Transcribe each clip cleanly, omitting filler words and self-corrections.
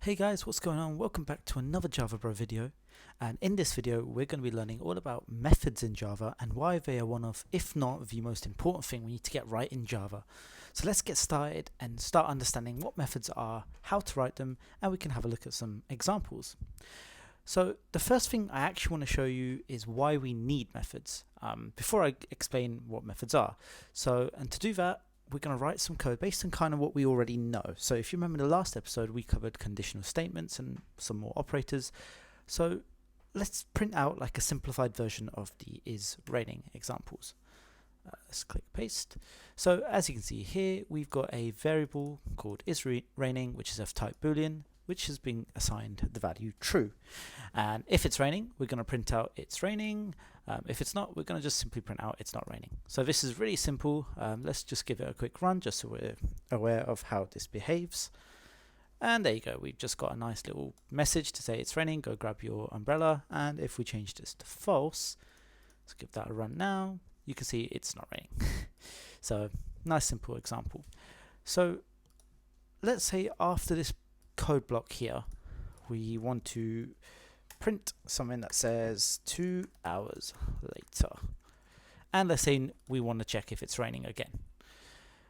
Hey guys, what's going on? Welcome back to another Java Bro video, and in this video we're going to be learning all about methods in Java and why they are one of, if not the most important thing we need to get right in Java. So let's get started and start understanding what methods are, how to write them, and we can have a look at some examples. So the first thing I actually want to show you is why we need methods, before I explain what methods are. And to do that, we're going to write some code based on kind of what we already know. So if you remember the last episode, we covered conditional statements and some more operators. So let's print out like a simplified version of the is raining examples. Let's click paste. So as you can see here, we've got a variable called is raining, which is of type boolean, which has been assigned the value true. And if it's raining, we're going to print out it's raining. If it's not, we're going to just simply print out it's not raining. So this is really simple. Let's just give it a quick run just so we're aware of how this behaves. And there you go. We've just got a nice little message to say it's raining. Go grab your umbrella. And if we change this to false, let's give that a run now. You can see it's not raining. So nice simple example. So let's say after this code block here, we want to print something that says 2 hours later, and let's say we want to check if it's raining again.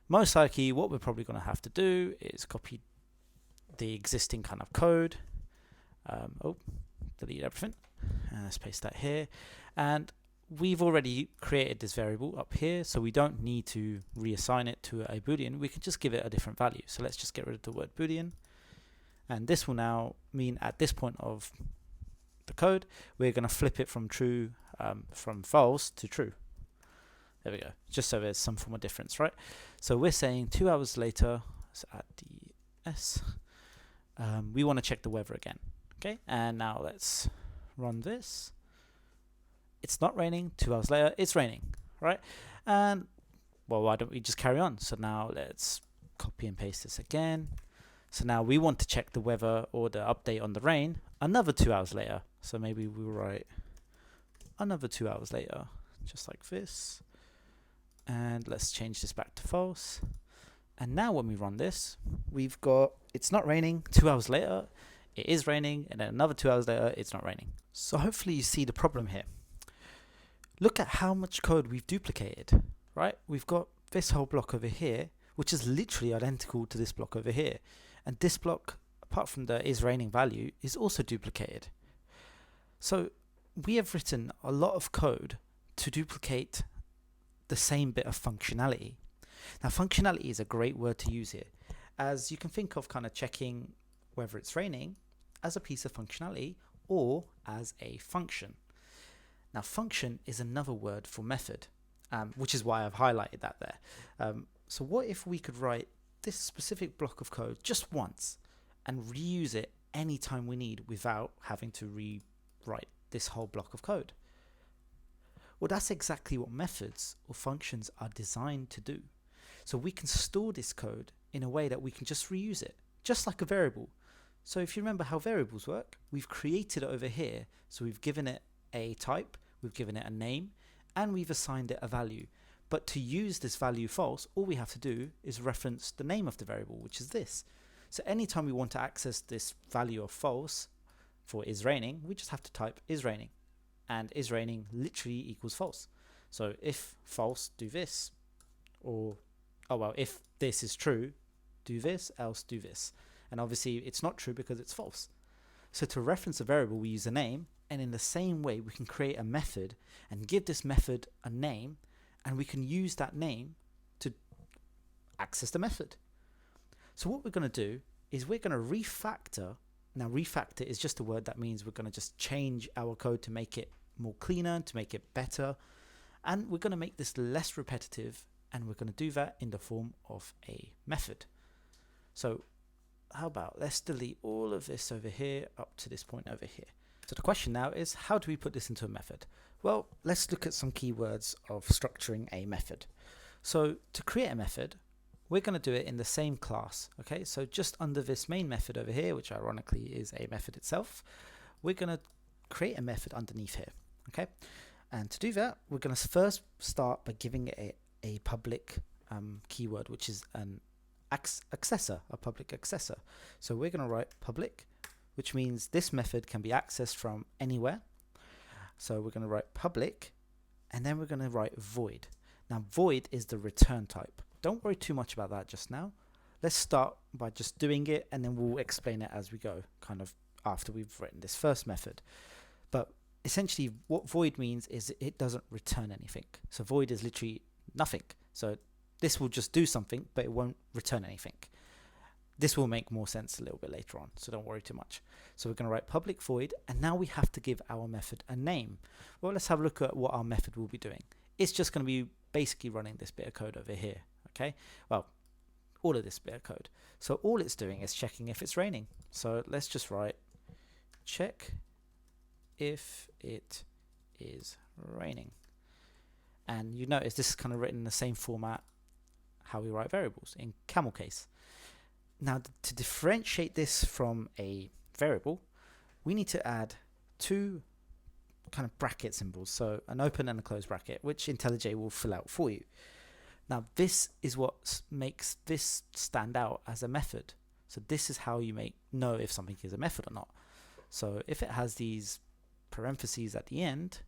Most likely what we're probably going to have to do is copy the existing kind of code, delete everything, and let's paste that here. And we've already created this variable up here, so we don't need to reassign it to a boolean. We can just give it a different value. So let's just get rid of the word boolean, and this will now mean at this point of the code, we're going to flip it from from false to true. There we go, just so there's some form of difference, right? So we're saying 2 hours later, let's add the S, we want to check the weather again. Okay, and now let's run this. It's not raining. 2 hours later, it's raining, right? And well, why don't we just carry on? So now let's copy and paste this again. So now we want to check the weather or the update on the rain another 2 hours later. So maybe we'll write another 2 hours later, just like this. And let's change this back to false. And now when we run this, we've got it's not raining. 2 hours later, it is raining. And then another 2 hours later, it's not raining. So hopefully you see the problem here. Look at how much code we've duplicated, right? We've got this whole block over here, which is literally identical to this block over here. And this block, apart from the is raining value, is also duplicated. So we have written a lot of code to duplicate the same bit of functionality. Now, functionality is a great word to use here, as you can think of kind of checking whether it's raining as a piece of functionality or as a function. Now, function is another word for method, which is why I've highlighted that there. So what if we could write this specific block of code just once and reuse it anytime we need without having to rewrite this whole block of code? Well, that's exactly what methods or functions are designed to do. So we can store this code in a way that we can just reuse it, just like a variable. So if you remember how variables work, we've created it over here. So we've given it a type, we've given it a name, and we've assigned it a value. But to use this value false, all we have to do is reference the name of the variable, which is this. So anytime we want to access this value of false for is raining, we just have to type is raining. And is raining literally equals false. So if false, do this. Or, oh well, if this is true, do this, else do this. And obviously it's not true because it's false. So to reference a variable, we use a name. And in the same way, we can create a method and give this method a name, and we can use that name to access the method. So what we're going to do is we're going to refactor. Now, refactor is just a word that means we're going to just change our code to make it more cleaner, to make it better. And we're going to make this less repetitive, and we're going to do that in the form of a method. So how about let's delete all of this over here up to this point over here. So the question now is, how do we put this into a method? Well, let's look at some keywords of structuring a method. So to create a method, we're going to do it in the same class. Okay, so just under this main method over here, which ironically is a method itself, we're going to create a method underneath here. Okay, and to do that, we're going to first start by giving it a public keyword, which is an accessor, a public accessor. So we're going to write public, which means this method can be accessed from anywhere. So we're going to write public, and then we're going to write void. Now void is the return type. Don't worry too much about that just now. Let's start by just doing it, and then we'll explain it as we go, kind of after we've written this first method. But essentially what void means is it doesn't return anything. So void is literally nothing. So this will just do something, but it won't return anything. This will make more sense a little bit later on, so don't worry too much. So we're going to write public void, and now we have to give our method a name. Well, let's have a look at what our method will be doing. It's just going to be basically running this bit of code over here, okay? Well, all of this bit of code. So all it's doing is checking if it's raining. So let's just write check if it is raining. And you notice this is kind of written in the same format how we write variables in camel case. Now to differentiate this from a variable, we need to add two kind of bracket symbols, so an open and a closed bracket, which IntelliJ will fill out for you. Now this is what makes this stand out as a method. So this is how you know if something is a method or not. So if it has these parentheses at the end,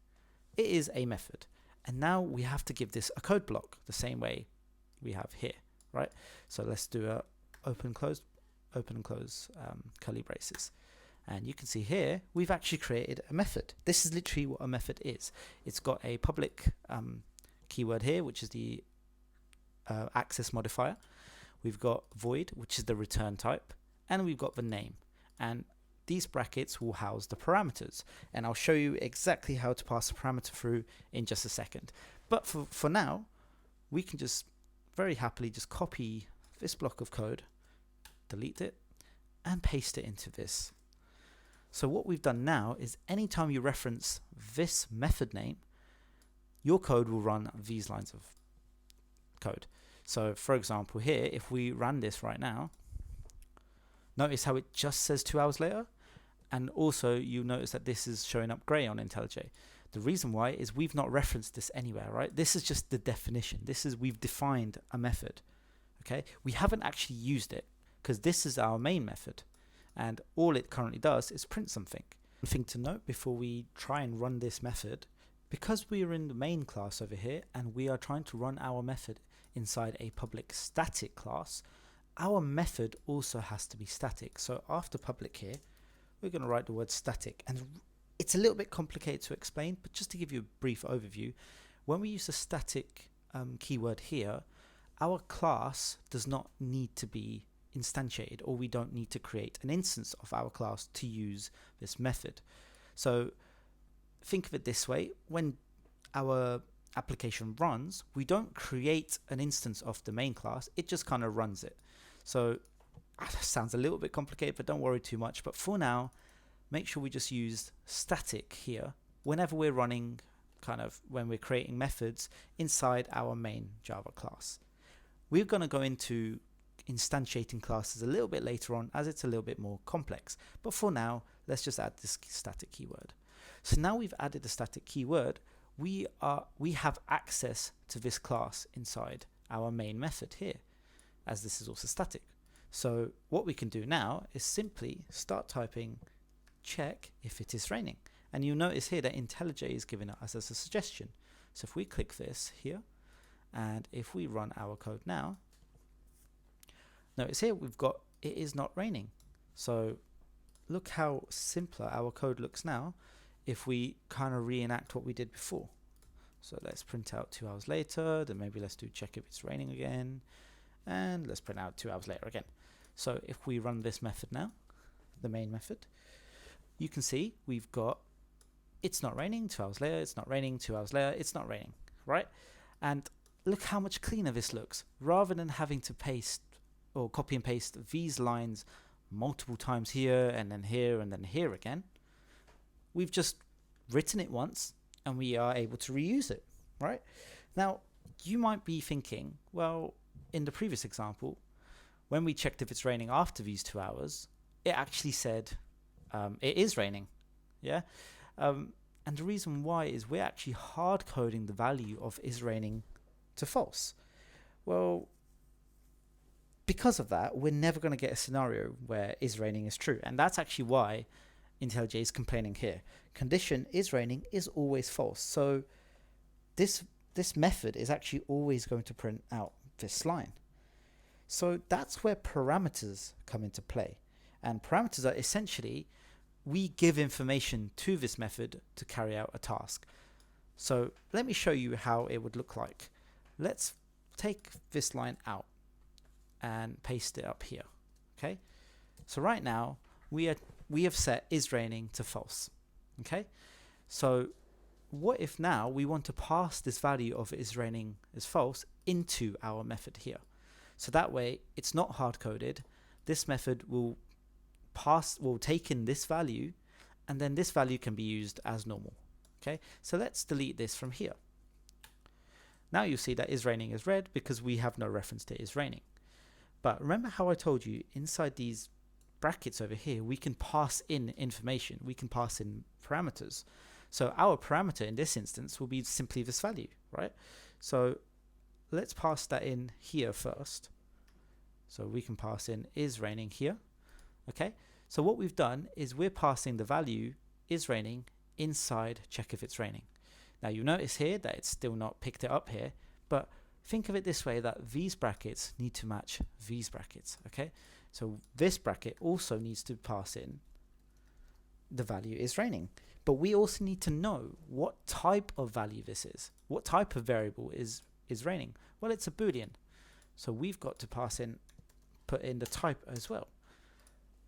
it is a method. And now we have to give this a code block the same way we have here, right? So let's do a open and close curly braces. And you can see here we've actually created a method. This is literally what a method is. It's got a public keyword here, which is the access modifier. We've got void, which is the return type, and we've got the name. And these brackets will house the parameters, and I'll show you exactly how to pass a parameter through in just a second. But for now, we can just very happily just copy this block of code, delete it, and paste it into this. So what we've done now is anytime you reference this method name, your code will run these lines of code. So for example here, if we ran this right now, notice how it just says 2 hours later, and also you notice that this is showing up grey on IntelliJ. The reason why is we've not referenced this anywhere, right? This is just the definition. We've defined a method, okay? We haven't actually used it because this is our main method, and all it currently does is print something. One thing to note before we try and run this method, because we are in the main class over here and we are trying to run our method inside a public static class, our method also has to be static. So after public here, we're going to write the word static, and it's a little bit complicated to explain, but just to give you a brief overview, when we use the static keyword here, our class does not need to be instantiated, or we don't need to create an instance of our class to use this method. So think of it this way: when our application runs, we don't create an instance of the main class, it just kind of runs it. So that sounds a little bit complicated, but don't worry too much. But for now, make sure we just use static here whenever we're running, kind of when we're creating methods inside our main Java class. We're going to go into instantiating classes a little bit later on, as it's a little bit more complex. But for now, let's just add this static keyword. So now we've added the static keyword, we have access to this class inside our main method here, as this is also static. So what we can do now is simply start typing check if it is raining, and you'll notice here that IntelliJ is giving us as a suggestion. So if we click this here, and if we run our code now, notice here we've got it is not raining. So look how simpler our code looks now if we kind of reenact what we did before. So let's print out 2 hours later, then maybe let's do check if it's raining again, and let's print out 2 hours later again. So if we run this method now, the main method, you can see we've got it's not raining, 2 hours later, it's not raining, 2 hours later, it's not raining, right? And look how much cleaner this looks. Rather than having to paste or copy and paste these lines multiple times here and then here and then here again, we've just written it once and we are able to reuse it, right? Now, you might be thinking, well, in the previous example, when we checked if it's raining after these 2 hours, it actually said it is raining, yeah? And the reason why is we're actually hard coding the value of is raining to false. Well, because of that, we're never going to get a scenario where is raining is true. And that's actually why IntelliJ is complaining here. Condition is raining is always false. So this method is actually always going to print out this line. So that's where parameters come into play. And parameters are essentially, we give information to this method to carry out a task. So let me show you how it would look like. Let's take this line out and paste it up here. Okay, so right now we have set is raining to false. Okay, so what if now we want to pass this value of is raining is false into our method here? So that way it's not hard coded. This method will take in this value, and then this value can be used as normal. Okay, so let's delete this from here. Now you see that is raining is red because we have no reference to is raining. But remember how I told you inside these brackets over here, we can pass in information, we can pass in parameters. So our parameter in this instance will be simply this value, right? So let's pass that in here first. So we can pass in is raining here. Okay, so what we've done is we're passing the value is raining inside check if it's raining. Now you notice here that it's still not picked it up here, but think of it this way, that these brackets need to match these brackets. Okay, so this bracket also needs to pass in the value is raining, but we also need to know what type of value this is. What type of variable is raining? Well, it's a boolean, so we've got to put in the type as well.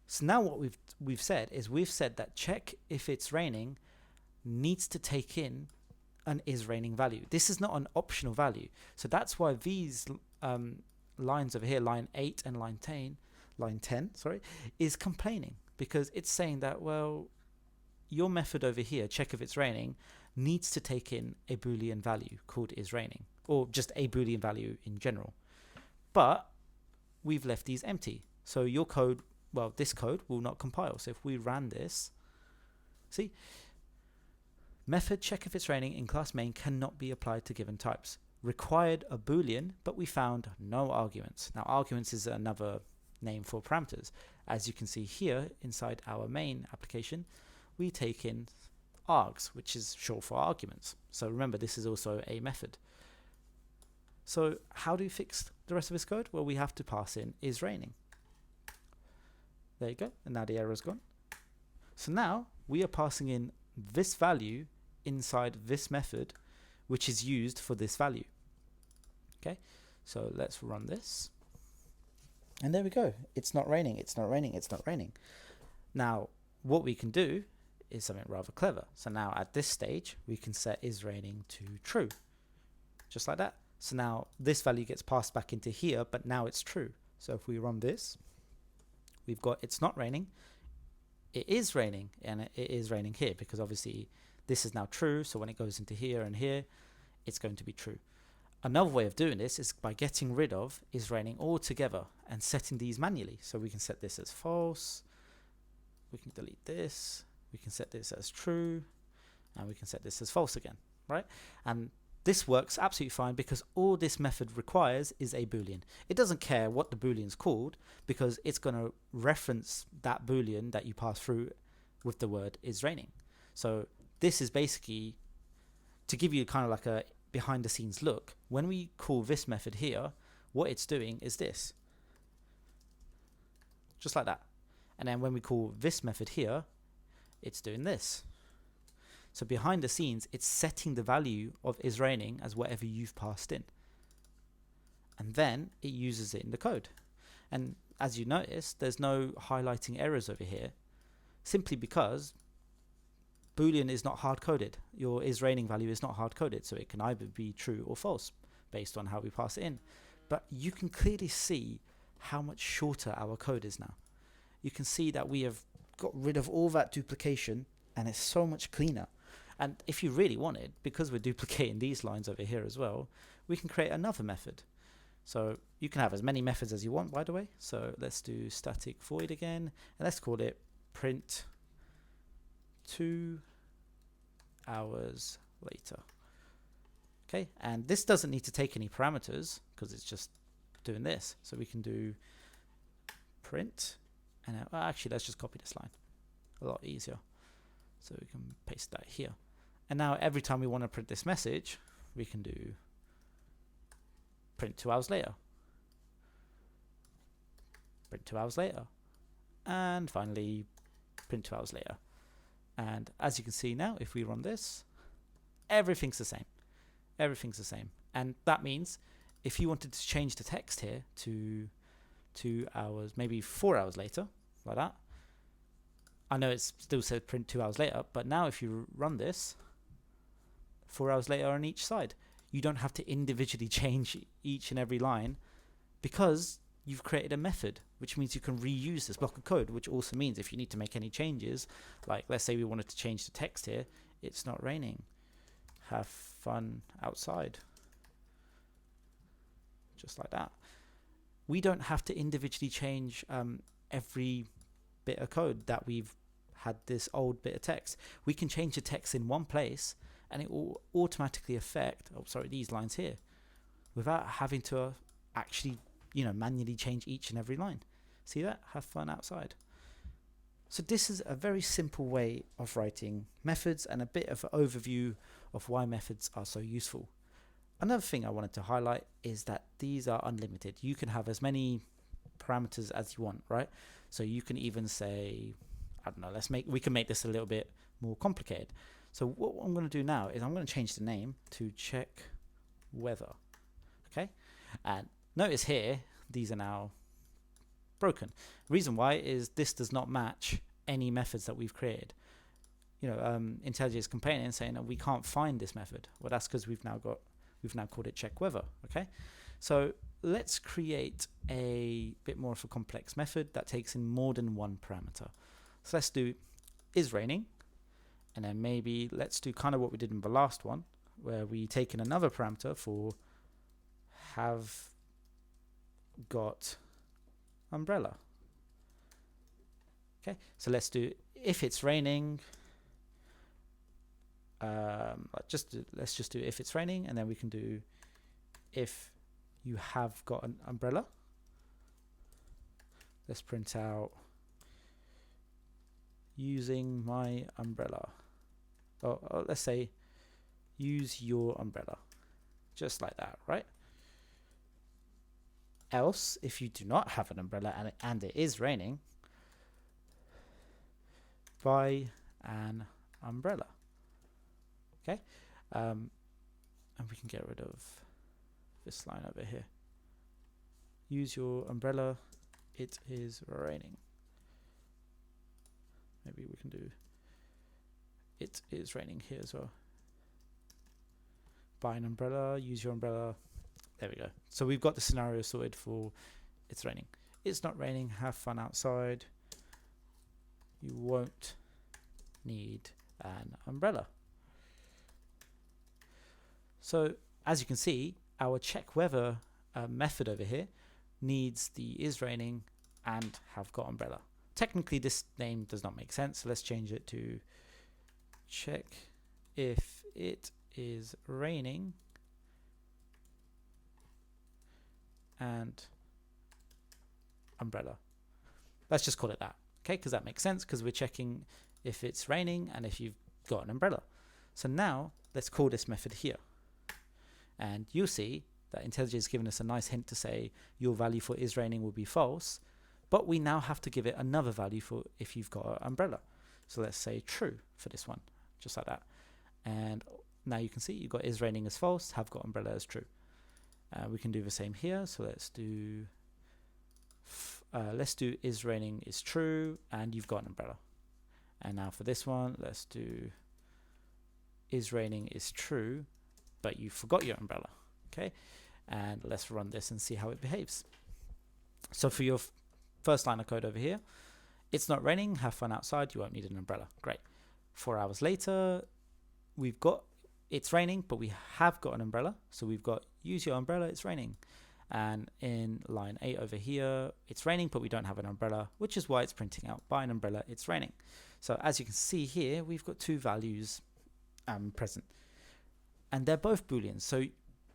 So now what we've said is we've said that check if it's raining needs to take in an is raining value. This is not an optional value. So that's why these lines over here, line 8 and line 10, is complaining, because it's saying that, well, your method over here, check if it's raining, needs to take in a boolean value called is raining, or just a boolean value in general. But we've left these empty. So your code, well, this code will not compile. So if we ran this, see, method check if it's raining in class main cannot be applied to given types. Required a boolean, but we found no arguments. Now arguments is another name for parameters. As you can see here inside our main application, we take in args, which is short for arguments. So remember, this is also a method. So how do we fix the rest of this code? Well, we have to pass in is raining. There you go, and now the error's gone. So now we are passing in this value inside this method, which is used for this value. Okay, so let's run this. And there we go. It's not raining, it's not raining, it's not raining. Now, what we can do is something rather clever. So now at this stage, we can set is raining to true. Just like that. So now this value gets passed back into here, but now it's true. So if we run this, we've got it's not raining, it is raining, and it is raining here, because obviously this is now true. So when it goes into here and here, it's going to be true. Another way of doing this is by getting rid of is raining altogether and setting these manually. So we can set this as false, we can delete this, we can set this as true, and we can set this as false again, right? And this works absolutely fine because all this method requires is a boolean. It doesn't care what the boolean's called, because it's going to reference that boolean that you pass through with the word is raining. So this is basically to give you kind of like a behind the scenes look. When we call this method here, what it's doing is this, just like that. And then when we call this method here, it's doing this. So behind the scenes, it's setting the value of is raining as whatever you've passed in, and then it uses it in the code. And as you notice, there's no highlighting errors over here, simply because boolean is not hard coded. Your is raining value is not hard coded, so it can either be true or false based on how we pass it in. But you can clearly see how much shorter our code is now. You can see that we have got rid of all that duplication, and it's so much cleaner. And if you really wanted, because we're duplicating these lines over here as well, we can create another method. So you can have as many methods as you want, by the way. So let's do static void again, and let's call it print 2 hours later. Okay, and this doesn't need to take any parameters because it's just doing this. So we can do print, and actually let's just copy this line, a lot easier. So we can paste that here. And now every time we want to print this message, we can do print 2 hours later, print 2 hours later, and finally print 2 hours later. And as you can see now, if we run this, everything's the same. Everything's the same. And that means if you wanted to change the text here to 2 hours, maybe 4 hours later, like that. I know it still says print 2 hours later, but now if you run this, 4 hours later on each side, you don't have to individually change each and every line because you've created a method, which means you can reuse this block of code, which also means if you need to make any changes, like let's say we wanted to change the text here, it's not raining, have fun outside, just like that. We don't have to individually change every bit of code that we've had this old bit of text. We can change the text in one place and it will automatically affect, these lines here, without having to actually manually change each and every line. See that? Have fun outside. So this is a very simple way of writing methods and a bit of an overview of why methods are so useful. Another thing I wanted to highlight is that these are unlimited. You can have as many parameters as you want, right? So you can even say, I don't know, we can make this a little bit more complicated. So what I'm going to do now is I'm going to change the name to check weather. Okay, and notice here these are now broken. Reason why is this does not match any methods that we've created. IntelliJ is complaining and saying that we can't find this method. Well, that's because we've now called it check weather. Okay, so let's create a bit more of a complex method that takes in more than one parameter. So let's do is raining, and then maybe let's do kind of what we did in the last one, where we take in another parameter for have got umbrella. Okay, so let's do if it's raining. Let's just do if it's raining, and then we can do if you have got an umbrella. Let's print out using my umbrella. Or let's say use your umbrella, just like that, right? Else, if you do not have an umbrella and it is raining, buy an umbrella. Okay, and we can get rid of this line over here. Use your umbrella, it is raining. Maybe we can do it is raining here as well. Buy an umbrella, use your umbrella. There we go. So we've got the scenario sorted for it's raining. It's not raining, have fun outside. You won't need an umbrella. So as you can see, our check weather method over here needs the is raining and have got umbrella. Technically this name does not make sense, so let's change it to check if it is raining and umbrella. Let's just call it that, okay, because that makes sense, because we're checking if it's raining and if you've got an umbrella. So now let's call this method here, and you'll see that IntelliJ has given us a nice hint to say your value for is raining will be false, but we now have to give it another value for if you've got an umbrella. So let's say true for this one, just like that. And now you can see you've got is raining as false, have got umbrella as true. We can do the same here. So let's do is raining is true and you've got an umbrella. And now for this one, let's do is raining is true, but you forgot your umbrella. Okay, and let's run this and see how it behaves. So for your first line of code over here, it's not raining, have fun outside, you won't need an umbrella. Great. 4 hours later, we've got it's raining, but we have got an umbrella. So we've got use your umbrella, it's raining. And in line 8 over here, it's raining, but we don't have an umbrella, which is why it's printing out buy an umbrella, it's raining. So as you can see here, we've got two values present, and they're both booleans. So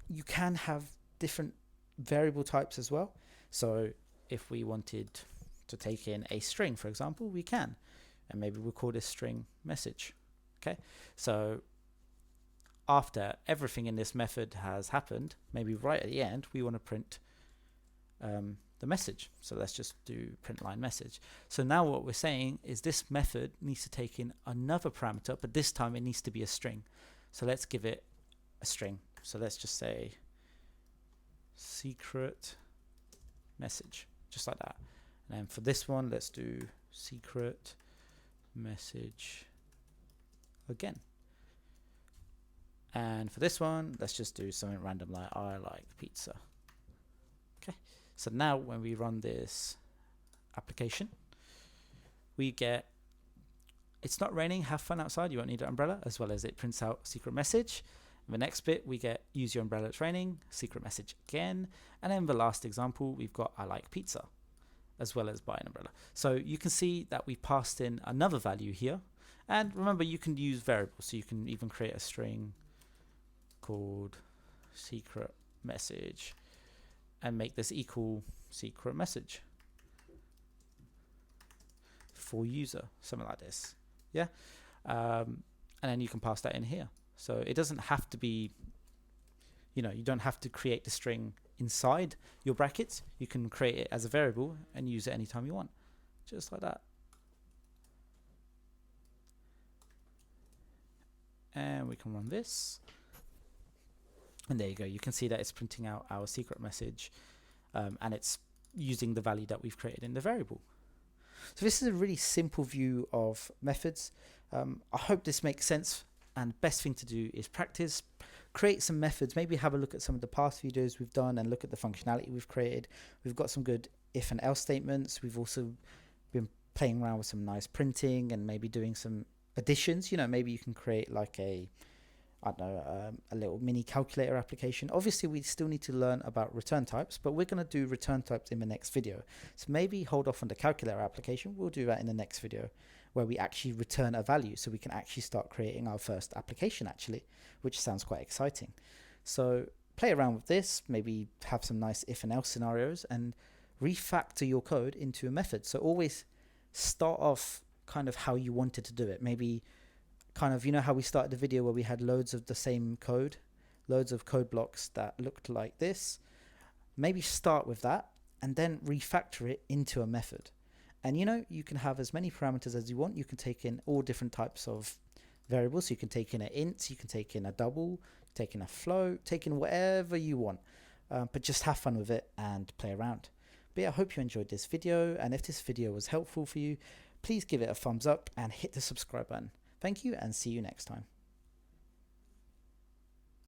you can have different variable types as well. So if we wanted to take in a string, for example, we can, and maybe we'll call this string message. Okay, so after everything in this method has happened, maybe right at the end, we want to print the message. So let's just do print line message. So now what we're saying is this method needs to take in another parameter, but this time it needs to be a string. So let's give it a string. So let's just say secret message, just like that. And then for this one, let's do secret message again. And for this one, let's just do something random like I like pizza. Okay, so now when we run this application, we get it's not raining, have fun outside, you won't need an umbrella, as well as it prints out secret message. In the next bit, we get use your umbrella, it's raining, secret message again. And then the last example, we've got I like pizza, as well as buy an umbrella. So you can see that we passed in another value here. And remember, you can use variables, so you can even create a string called secret message and make this equal secret message for user, something like this. Yeah, and then you can pass that in here. So it doesn't have to be, you don't have to create the string inside your brackets. You can create it as a variable and use it anytime you want, just like that. And we can run this. And there you go. You can see that it's printing out our secret message, and it's using the value that we've created in the variable. So this is a really simple view of methods. I hope this makes sense, and best thing to do is practice, create some methods, maybe have a look at some of the past videos we've done and look at the functionality we've created. We've got some good if and else statements. We've also been playing around with some nice printing and maybe doing some additions. Maybe you can create like a little mini calculator application. Obviously, we still need to learn about return types, but we're going to do return types in the next video. So maybe hold off on the calculator application. We'll do that in the next video, where we actually return a value, so we can actually start creating our first application, actually, which sounds quite exciting. So play around with this, maybe have some nice if and else scenarios, and refactor your code into a method. So always start off kind of how you wanted to do it. Maybe kind of, how we started the video where we had loads of the same code, loads of code blocks that looked like this. Maybe start with that and then refactor it into a method. And you can have as many parameters as you want. You can take in all different types of variables. So you can take in an int, you can take in a double, take in a float, take in whatever you want. But just have fun with it and play around. But yeah, I hope you enjoyed this video. And if this video was helpful for you, please give it a thumbs up and hit the subscribe button. Thank you, and see you next time.